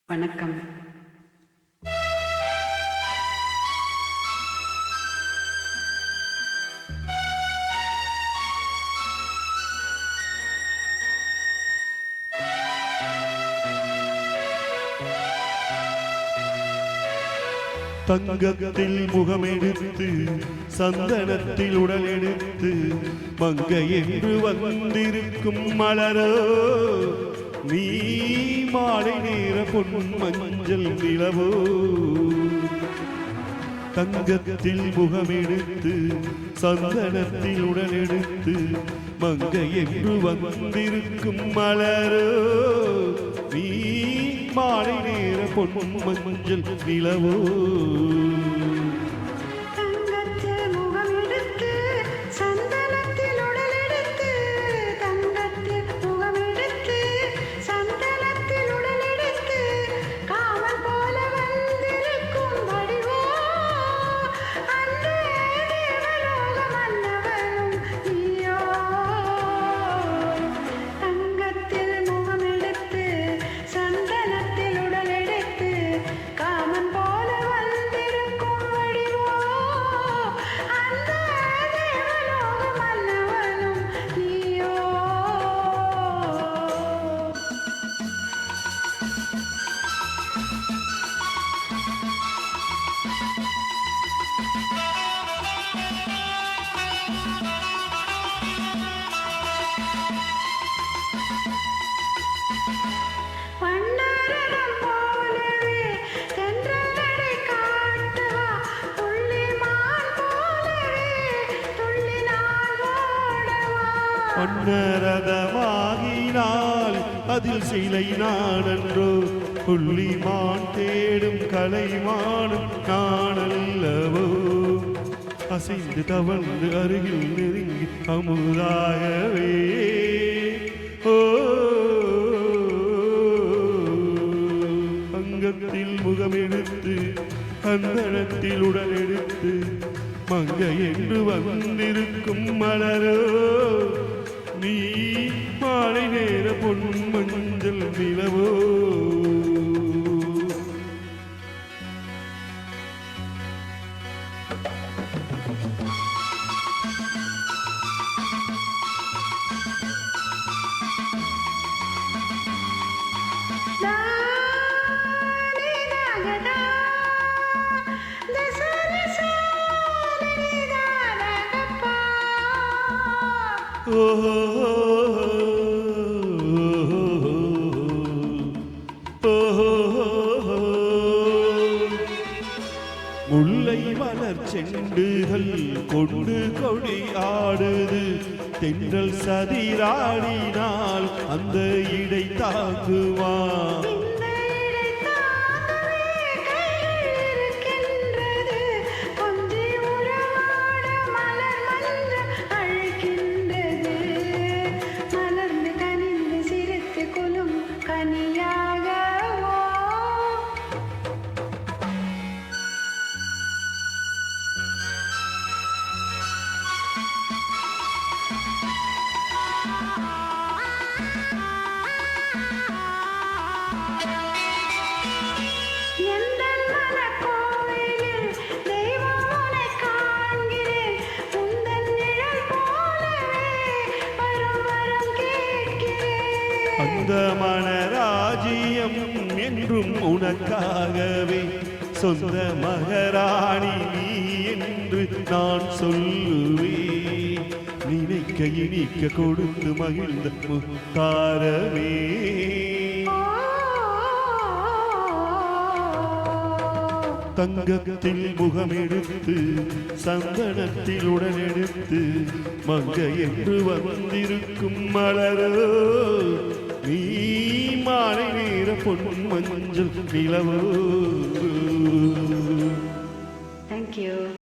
வணக்கம். தங்கத்தில் முகமெடுத்து சந்தனத்தில் உடல் எடுத்து மங்கை என்று வந்திருக்கும் மலரோ நீ மாலை நேர பொன் மஞ்சள் நிலவோ. தங்கத்தில் முகமெடுத்து சந்தனத்தில் உடல் எடுத்து மங்கை என்று வந்திருக்கும் மலரோ நீ மாலை நேர பொன் மஞ்சள் நிலவோ. பொன்னரதமாகினால் அதில் சிலை நாடன்றோ புள்ளிமான் தேடும் கலைமானும் நானல்லவோ. அசைந்து தவழ்ந்து அருகில் நெருங்கி அமுதாகவே ஓ. அங்கத்தில் முகமெடுத்து அந்தரத்தில் உடல் எடுத்து மங்கை என்று வந்திருக்கும் மலரோ நீ மாலை நேர பொன் மஞ்சள் நிலவோ. முல்லை மலர் செண்டுகள் கொண்டு கொடி ஆடுது தென்றல் சதிராடினால் அந்த இடை தாக்குவான். அந்த மனராஜ்யம் என்றும் உனக்காகவே சொந்த மகராணி நீ என்று நான் சொல்லுவேன். நினைக்க இனிக்க கொடுத்து மகிழ்ந்த முத்தாரமே. தங்கத்தில் முகமெடுத்து சந்தனத்தில் உடல் எடுத்து மங்கை என்று வந்திருக்கும் மலரோ நீ மாலை நேர பொன் மஞ்சள் நிலவோ. Thank you.